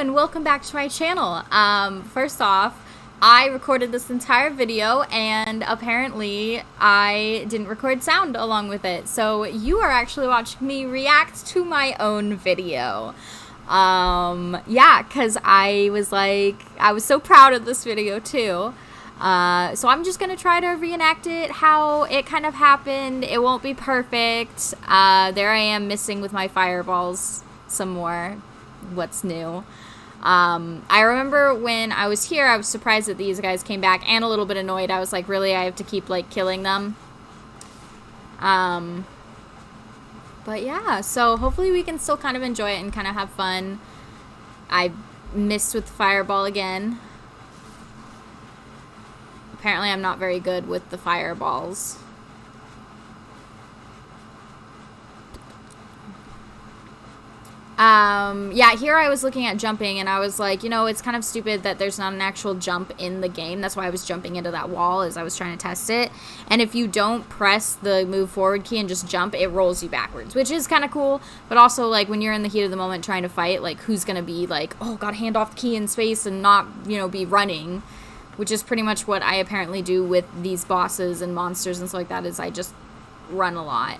and welcome back to my channel. First off, I recorded this entire video and apparently I didn't record sound along with it. So you are actually watching me react to my own video. Yeah, because I was so proud of this video too. So I'm just going to try to reenact it, how it kind of happened. It won't be perfect. There I am missing with my fireballs some more. What's new? I remember when I was here, I was surprised that these guys came back and a little bit annoyed. I was like, really, I have to keep like killing them. But yeah, so hopefully we can still kind of enjoy it and kind of have fun. I missed with the fireball again. Apparently I'm not very good with the fireballs. Yeah, here I was looking at jumping and I was like, you know, it's kind of stupid that there's not an actual jump in the game. That's why I was jumping into that wall as I was trying to test it. And if you don't press the move forward key and just jump, it rolls you backwards, which is kind of cool. But also, like, when you're in the heat of the moment trying to fight, like, who's gonna be like, oh, gotta hand off the key in space and not, you know, be running, which is pretty much what I apparently do with these bosses and monsters and stuff like that, is I just run a lot.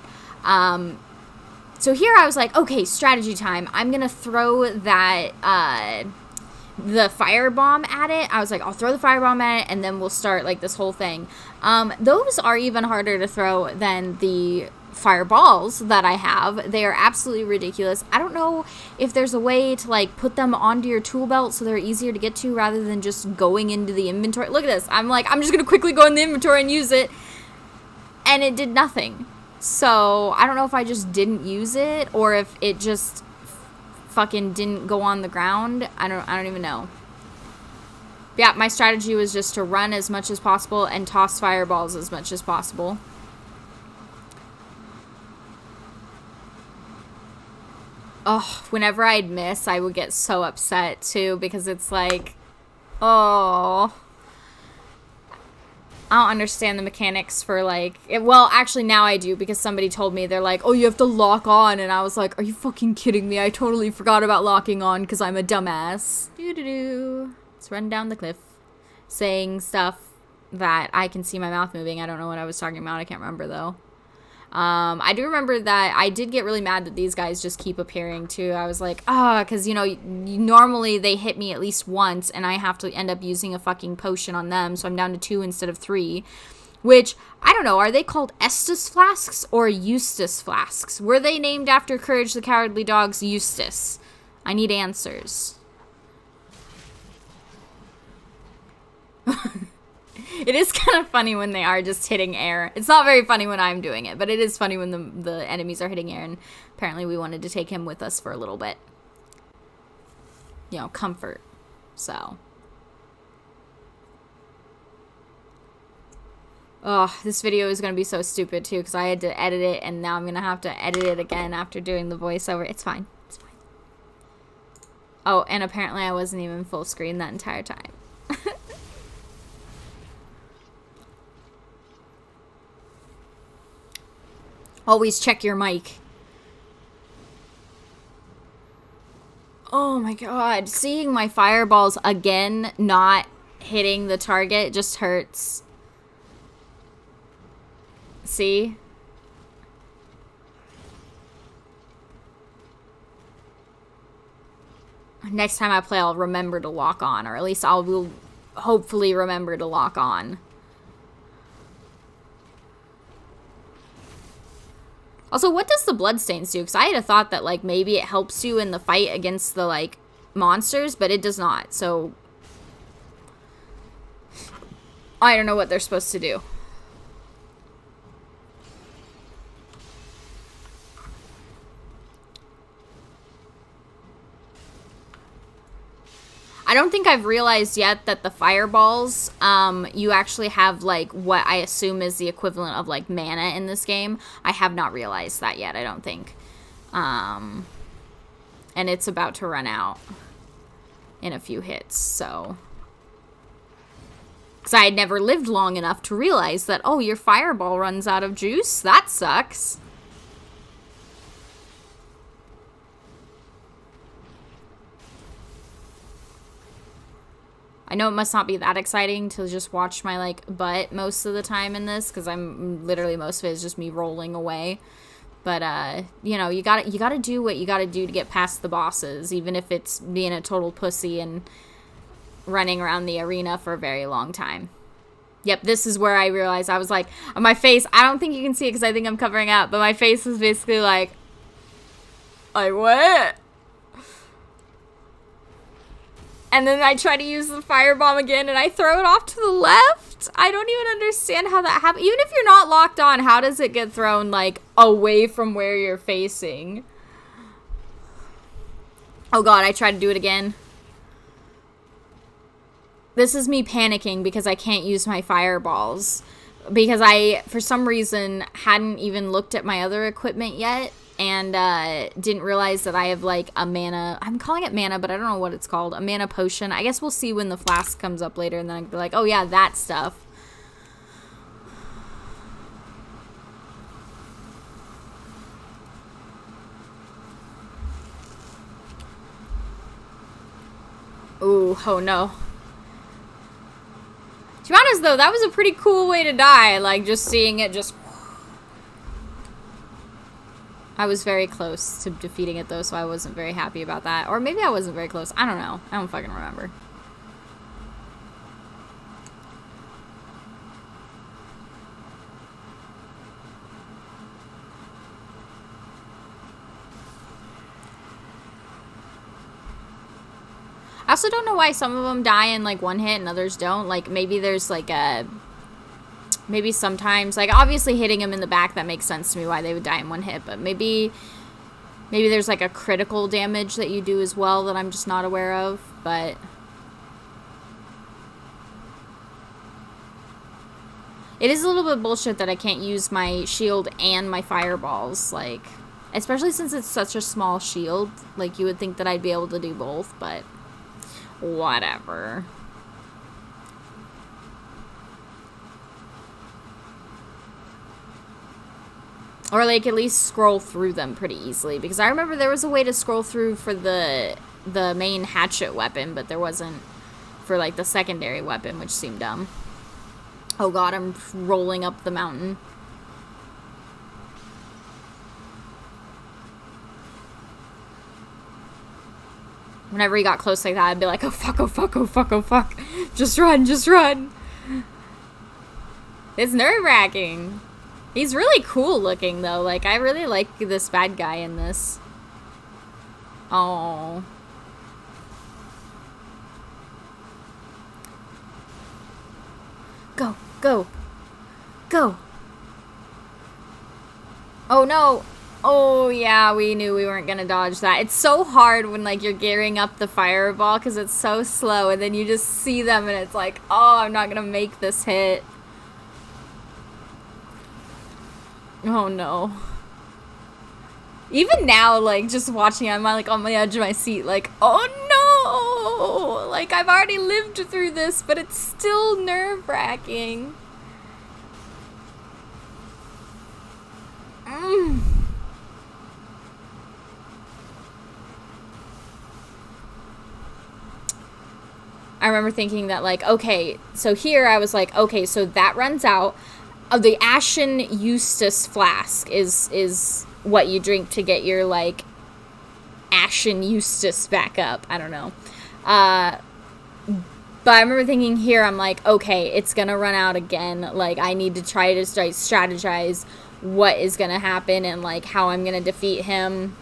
So here I was like, okay, strategy time. I'm going to throw that, the firebomb at it. I was like, I'll throw the firebomb at it and then we'll start like this whole thing. Those are even harder to throw than the fireballs that I have. They are absolutely ridiculous. I don't know if there's a way to like put them onto your tool belt so they're easier to get to rather than just going into the inventory. Look at this. I'm like, I'm just going to quickly go in the inventory and use it. And it did nothing. So, I don't know if I just didn't use it or if it just fucking didn't go on the ground. I don't even know. Yeah, my strategy was just to run as much as possible and toss fireballs as much as possible. Oh, whenever I'd miss, I would get so upset too because it's like, oh, I don't understand the mechanics for like, well, actually now I do because somebody told me, they're like, oh, you have to lock on, and I was like, are you fucking kidding me? I totally forgot about locking on because I'm a dumbass. Doo-doo-doo. Let's run down the cliff, saying stuff that I can see my mouth moving. I don't know what I was talking about. I can't remember though. I do remember that I did get really mad that these guys just keep appearing too. I was like, because, you know, normally they hit me at least once and I have to end up using a fucking potion on them. So I'm down to 2 instead of 3, which, I don't know, are they called Estus flasks or Eustace flasks? Were they named after Courage the Cowardly Dog's Eustace? I need answers. It is kind of funny when they are just hitting air. It's not very funny when I'm doing it, but it is funny when the enemies are hitting air, and apparently we wanted to take him with us for a little bit. You know, comfort. So. Oh, this video is going to be so stupid, too, because I had to edit it, and now I'm going to have to edit it again after doing the voiceover. It's fine. It's fine. Oh, and apparently I wasn't even full screen that entire time. Always check your mic. Oh my god. Seeing my fireballs again not hitting the target just hurts. See? Next time I play, I'll remember to lock on. Or at least I will hopefully remember to lock on. Also, what does the bloodstains do? Because I had a thought that, like, maybe it helps you in the fight against the, like, monsters, but it does not. So, I don't know what they're supposed to do. I don't think I've realized yet that the fireballs, you actually have, like, what I assume is the equivalent of, like, mana in this game. I have not realized that yet, I don't think. And it's about to run out in a few hits, so. Because I had never lived long enough to realize that, oh, your fireball runs out of juice? That sucks. I know it must not be that exciting to just watch my, like, butt most of the time in this, because I'm literally, most of it is just me rolling away. But, you know, you gotta do what you gotta do to get past the bosses, even if it's being a total pussy and running around the arena for a very long time. Yep, this is where I realized, I was like, on my face, I don't think you can see it because I think I'm covering up, but my face was basically like what? And then I try to use the firebomb again, and I throw it off to the left. I don't even understand how that happens. Even if you're not locked on, how does it get thrown, like, away from where you're facing? Oh god, I tried to do it again. This is me panicking because I can't use my fireballs. Because I, for some reason, hadn't even looked at my other equipment yet. And didn't realize that I have, like, a mana... I'm calling it mana, but I don't know what it's called. A mana potion. I guess we'll see when the flask comes up later. And then I'll be like, oh, yeah, that stuff. Ooh, oh, no. To be honest, though, that was a pretty cool way to die. Like, just seeing it just... I was very close to defeating it, though, so I wasn't very happy about that. Or maybe I wasn't very close. I don't know. I don't fucking remember. I also don't know why some of them die in, like, one hit and others don't. Like, maybe there's, like, a... Maybe sometimes, like, obviously hitting him in the back, that makes sense to me why they would die in one hit, but maybe there's, like, a critical damage that you do as well that I'm just not aware of, but... It is a little bit bullshit that I can't use my shield and my fireballs, like, especially since it's such a small shield. Like, you would think that I'd be able to do both, but whatever. Or, like, at least scroll through them pretty easily. Because I remember there was a way to scroll through for the main hatchet weapon, but there wasn't for, like, the secondary weapon, which seemed dumb. Oh god, I'm rolling up the mountain. Whenever he got close like that, I'd be like, oh fuck, oh fuck, oh fuck, oh fuck. Just run, just run. It's nerve-wracking. He's really cool looking, though. Like, I really like this bad guy in this. Oh. Go, go, go. Oh, no. Oh, yeah, we knew we weren't gonna dodge that. It's so hard when, like, you're gearing up the fireball because it's so slow, and then you just see them, and it's like, oh, I'm not gonna make this hit. Oh no. Even now, like, just watching it, I'm like on the edge of my seat, like, oh no! Like, I've already lived through this, but it's still nerve-wracking. I remember thinking that, like, okay, so here I was like, okay, so that runs out. The Ashen Eustace flask is what you drink to get your, like, Ashen Eustace back up. I don't know. But I remember thinking here, I'm like, okay, it's gonna run out again. Like, I need to try to strategize what is gonna happen and, like, how I'm gonna defeat him.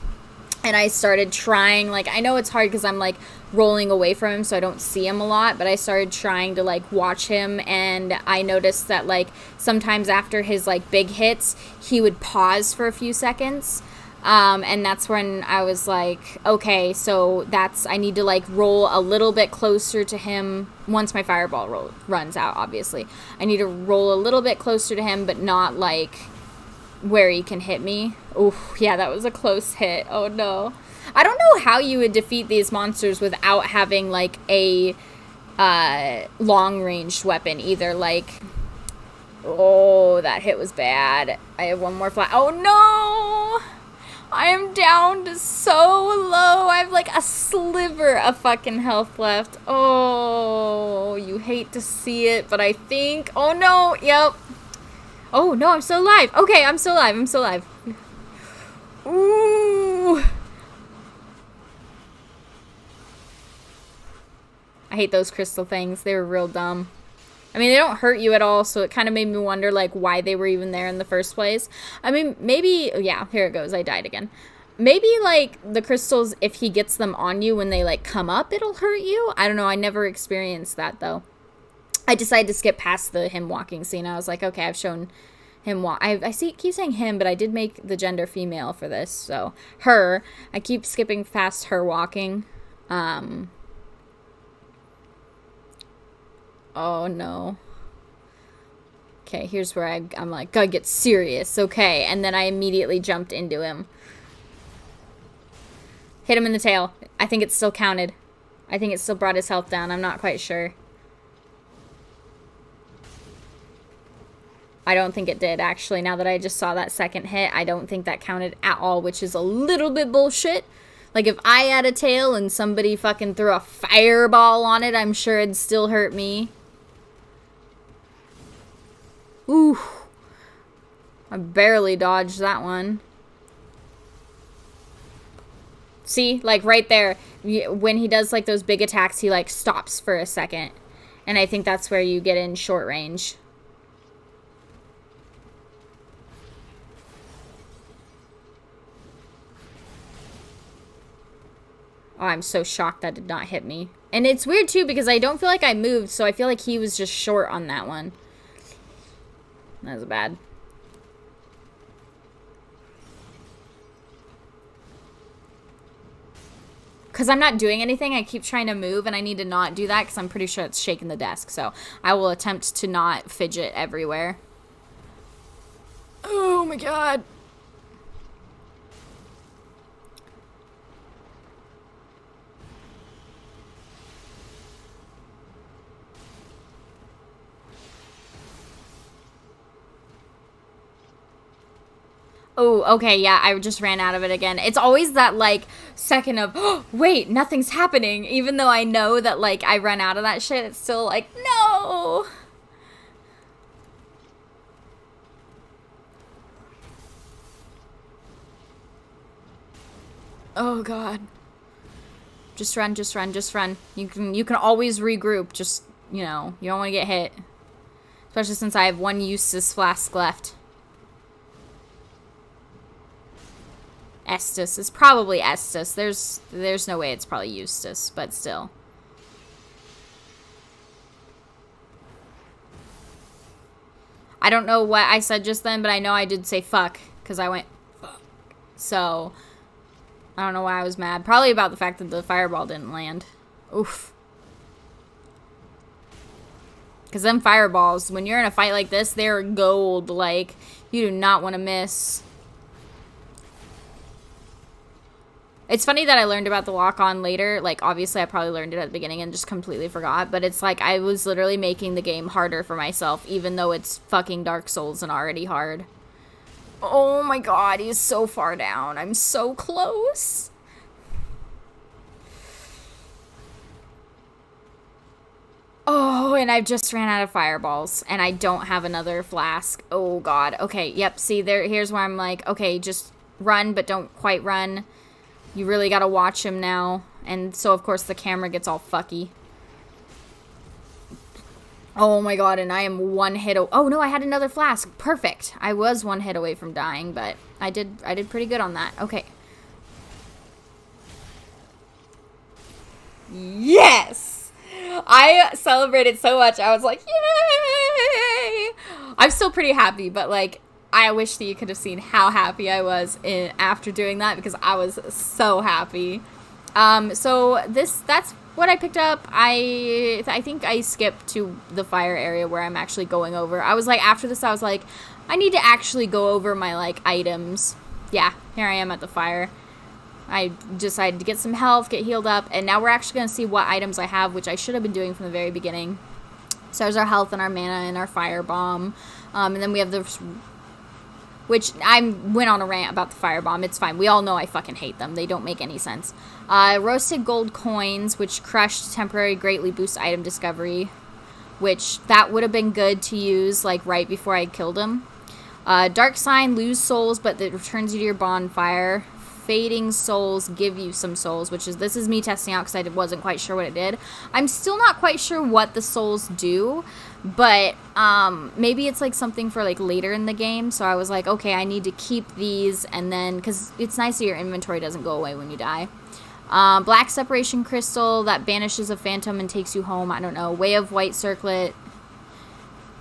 And I started trying, like, I know it's hard because I'm, like, rolling away from him so I don't see him a lot, but I started trying to, like, watch him, and I noticed that, like, sometimes after his, like, big hits, he would pause for a few seconds, and that's when I was like, okay, so I need to, like, roll a little bit closer to him once my fireball runs out, obviously. I need to roll a little bit closer to him, but not, like, where he can hit me. Oh, yeah, that was a close hit. Oh, no. I don't know how you would defeat these monsters without having, like, a long-ranged weapon either. Like, oh, that hit was bad. I have one more flat. Oh, no! I am down to so low. I have like a sliver of fucking health left. Oh, you hate to see it, but I think... Oh, no. Yep. Oh, no, I'm still alive. Okay, I'm still alive. I'm still alive. Ooh. I hate those crystal things. They were real dumb. I mean, they don't hurt you at all, so it kind of made me wonder, like, why they were even there in the first place. I mean, maybe... Yeah, here it goes. I died again. Maybe, like, the crystals, if he gets them on you when they, like, come up, it'll hurt you? I don't know. I never experienced that, though. I decided to skip past the him walking scene. I was like, okay, I've shown him walk. Keep saying him, but I did make the gender female for this, so... Her. I keep skipping past her walking. Oh, no. Okay, here's where I'm like, gotta get serious. Okay, and then I immediately jumped into him. Hit him in the tail. I think it still counted. I think it still brought his health down. I'm not quite sure. I don't think it did, actually. Now that I just saw that second hit, I don't think that counted at all, which is a little bit bullshit. Like, if I had a tail and somebody fucking threw a fireball on it, I'm sure it'd still hurt me. Ooh. I barely dodged that one. See? Like, right there. When he does, like, those big attacks, he, like, stops for a second. And I think that's where you get in short range. Oh, I'm so shocked that did not hit me. And it's weird, too, because I don't feel like I moved, so I feel like he was just short on that one. That was bad. Because I'm not doing anything, I keep trying to move, and I need to not do that because I'm pretty sure it's shaking the desk. So I will attempt to not fidget everywhere. Oh my god. Oh, okay, yeah, I just ran out of it again. It's always that, like, second of, oh, wait, nothing's happening. Even though I know that, like, I run out of that shit, it's still like, no! Oh, God. Just run, just run, just run. You can always regroup, just, you know, you don't want to get hit. Especially since I have one useless flask left. Estus. It's probably Estus. There's no way it's probably Eustace, but still. I don't know what I said just then, but I know I did say fuck, because I went fuck. So, I don't know why I was mad. Probably about the fact that the fireball didn't land. Oof. Because them fireballs, when you're in a fight like this, they're gold. Like, you do not want to miss. It's funny that I learned about the lock-on later. Like, obviously, I probably learned it at the beginning and just completely forgot. But it's like I was literally making the game harder for myself, even though it's fucking Dark Souls and already hard. Oh my god, he's so far down. I'm so close. Oh, and I just ran out of fireballs. And I don't have another flask. Oh god. Okay, yep, see, here's where I'm like, okay, just run, but don't quite run. You really gotta watch him now. And so, of course, the camera gets all fucky. Oh my god, and I am one hit oh no, I had another flask. Perfect. I was one hit away from dying, but I did pretty good on that. Okay. Yes! I celebrated so much. I was like, yay! I'm still pretty happy, but like, I wish that you could have seen how happy I was after doing that, because I was so happy. So that's what I picked up. I think I skipped to the fire area where I'm actually going over. I was like, after this, I was like, I need to actually go over my, like, items. Yeah, here I am at the fire. I decided to get some health, get healed up, and now we're actually going to see what items I have, which I should have been doing from the very beginning. So there's our health and our mana and our fire bomb. And then we have the which I went on a rant about the firebomb. It's fine. We all know I fucking hate them. They don't make any sense. Roasted gold coins, which crushed temporary greatly boost item discovery, which that would have been good to use like right before I killed him. Dark sign, lose souls, but it returns you to your bonfire. Fading souls give you some souls, which is, this is me testing out because I wasn't quite sure what it did. I'm still not quite sure what the souls do, but maybe it's like something for like later in the game. So I was like, okay, I need to keep these, and then because it's nice that your inventory doesn't go away when you die. Black separation crystal that banishes a phantom and takes you home. I don't know. Way of white circlet.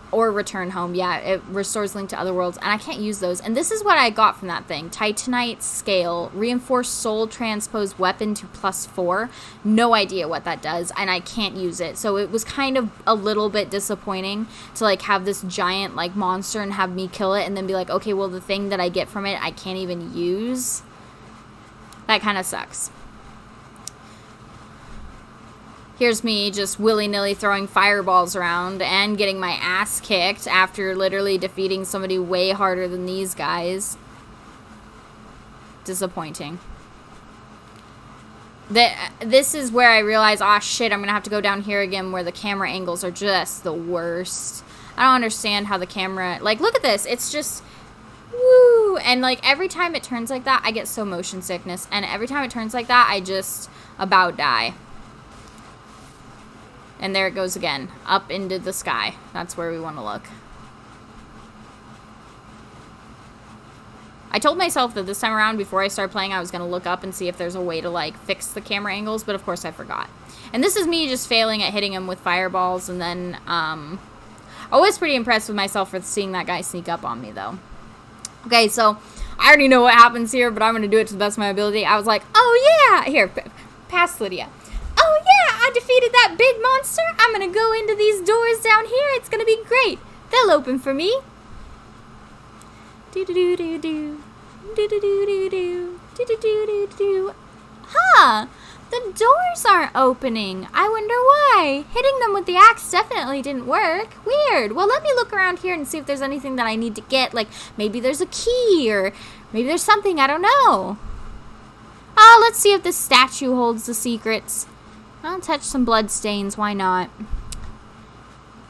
Or return home. Yeah, it restores link to other worlds. And I can't use those. And this is what I got from that thing. Titanite scale. Reinforced soul transpose weapon to +4. No idea what that does. And I can't use it. So it was kind of a little bit disappointing to like have this giant like monster and have me kill it. And then be like, okay, well the thing that I get from it I can't even use. That kind of sucks. Here's me just willy-nilly throwing fireballs around and getting my ass kicked after literally defeating somebody way harder than these guys. Disappointing. This is where I realize, oh shit, I'm gonna have to go down here again where the camera angles are just the worst. I don't understand how the camera, like, look at this. It's just, woo. And like every time it turns like that, I get so motion sickness. And every time it turns like that, I just about die. And there it goes again, up into the sky. That's where we want to look. I told myself that this time around, before I started playing, I was going to look up and see if there's a way to, like, fix the camera angles, but of course I forgot. And this is me just failing at hitting him with fireballs, and then, I was pretty impressed with myself for seeing that guy sneak up on me, though. Okay, so, I already know what happens here, but I'm going to do it to the best of my ability. I was like, oh yeah! Here, pass Lydia. Oh yeah, I defeated that big monster. I'm gonna go into these doors down here. It's gonna be great. They'll open for me. Do do do do do. Do do do do do. Do do do do do. Huh. The doors aren't opening. I wonder why. Hitting them with the axe definitely didn't work. Weird. Well, let me look around here and see if there's anything that I need to get. Like, maybe there's a key or maybe there's something. I don't know. Oh, let's see if this statue holds the secrets. I'll touch some blood stains. Why not?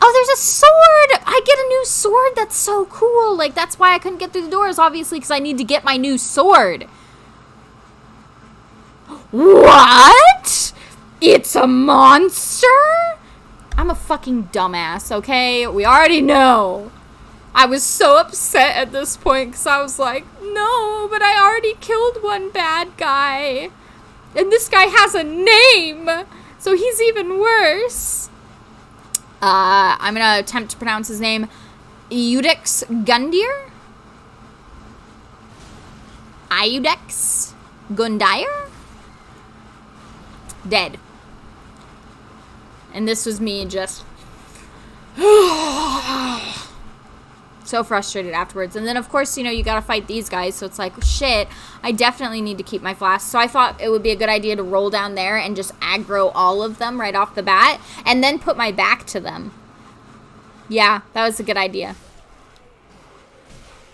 Oh, there's a sword! I get a new sword. That's so cool. Like, that's why I couldn't get through the doors, obviously, because I need to get my new sword. What? It's a monster? I'm a fucking dumbass, okay? We already know. I was so upset at this point because I was like, no, but I already killed one bad guy. And this guy has a name, so he's even worse. I'm going to attempt to pronounce his name. Iudex Gundyr? Iudex Gundyr? Dead. And this was me just so frustrated afterwards. And then, of course, you know, you gotta fight these guys. So it's like, shit, I definitely need to keep my flask. So I thought it would be a good idea to roll down there and just aggro all of them right off the bat. And then put my back to them. Yeah, that was a good idea.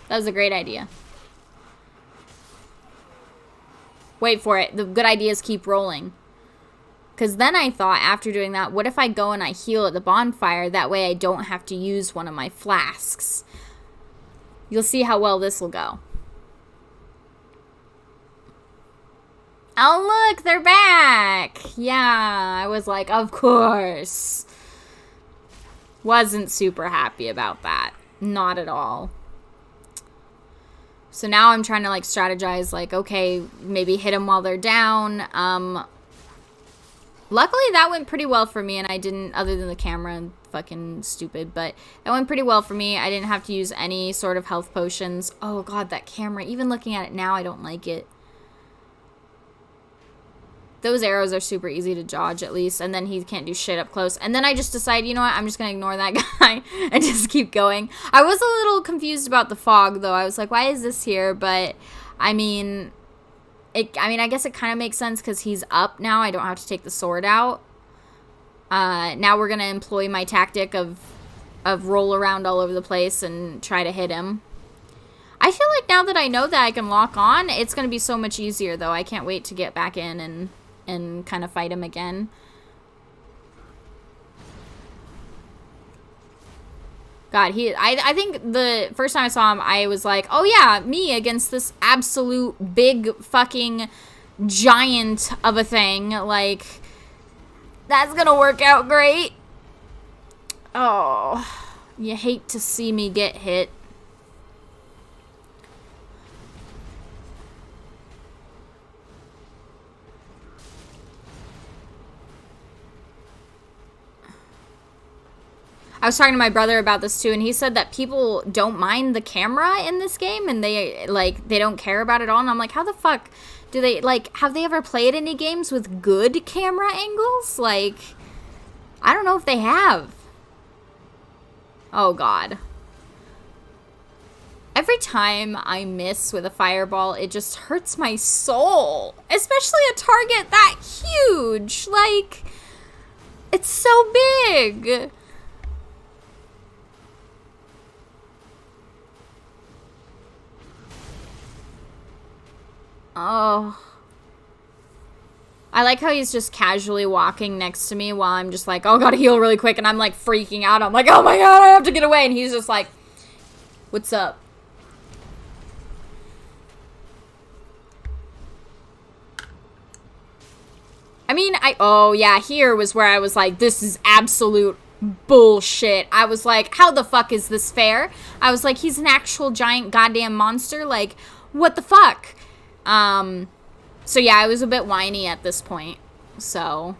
That was a great idea. Wait for it. The good ideas keep rolling. Because then I thought, after doing that, what if I go and I heal at the bonfire? That way I don't have to use one of my flasks. You'll see how well this will go. Oh, look, they're back. Yeah, I was like, of course. Wasn't super happy about that. Not at all. So now I'm trying to, like, strategize, like, okay, maybe hit them while they're down. Luckily, that went pretty well for me, and I didn't, other than the camera, fucking stupid, but that went pretty well for me. I didn't have to use any sort of health potions. Oh, God, that camera. Even looking at it now, I don't like it. Those arrows are super easy to dodge, at least, and then he can't do shit up close. And then I just decided, you know what, I'm just going to ignore that guy and just keep going. I was a little confused about the fog, though. I was like, why is this here? But, I mean, I guess it kind of makes sense because he's up now. I don't have to take the sword out. Now we're going to employ my tactic of roll around all over the place and try to hit him. I feel like now that I know that I can lock on, it's going to be so much easier, though. I can't wait to get back in and kind of fight him again. God, I think the first time I saw him, I was like, oh yeah, me against this absolute big fucking giant of a thing. Like, that's gonna work out great. Oh, you hate to see me get hit. I was talking to my brother about this too, and he said that people don't mind the camera in this game, and they don't care about it all. And I'm like, how the fuck do they, like, have they ever played any games with good camera angles? Like, I don't know if they have. Oh god. Every time I miss with a fireball, it just hurts my soul. Especially a target that huge. Like, it's so big. Oh. I like how he's just casually walking next to me while I'm just like, oh, gotta heal really quick. And I'm like freaking out. I'm like, oh my god, I have to get away. And he's just like, what's up? I mean, oh yeah, here was where I was like, this is absolute bullshit. I was like, how the fuck is this fair? I was like, he's an actual giant goddamn monster. Like, what the fuck? So yeah, I was a bit whiny at this point, so.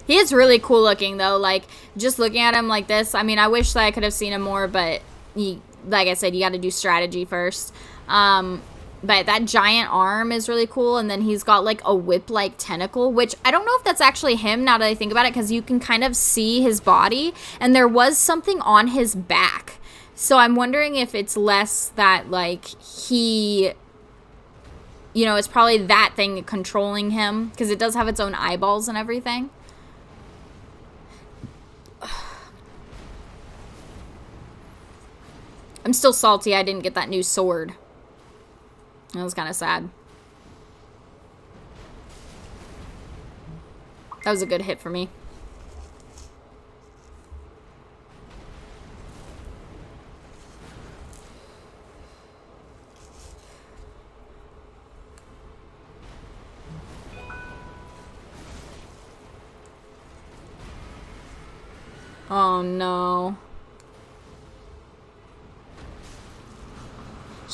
He is really cool looking, though, like, just looking at him like this, I mean, I wish that I could have seen him more, but, like I said, you gotta do strategy first. But that giant arm is really cool, and then he's got, like, a whip-like tentacle, which I don't know if that's actually him now that I think about it, because you can kind of see his body, and there was something on his back. So I'm wondering if it's less that, like, he, you know, it's probably that thing controlling him, because it does have its own eyeballs and everything. I'm still salty I didn't get that new sword. That was kind of sad. That was a good hit for me. Oh no.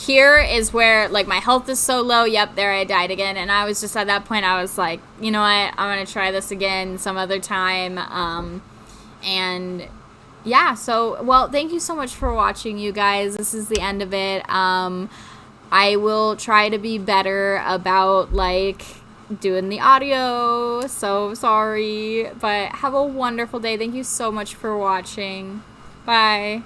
Here is where, like, my health is so low. Yep, there I died again. And I was just at that point, I was like, you know what? I'm going to try this again some other time. And yeah, so, well, thank you so much for watching, you guys. This is the end of it. I will try to be better about, like, doing the audio. So sorry. But have a wonderful day. Thank you so much for watching. Bye.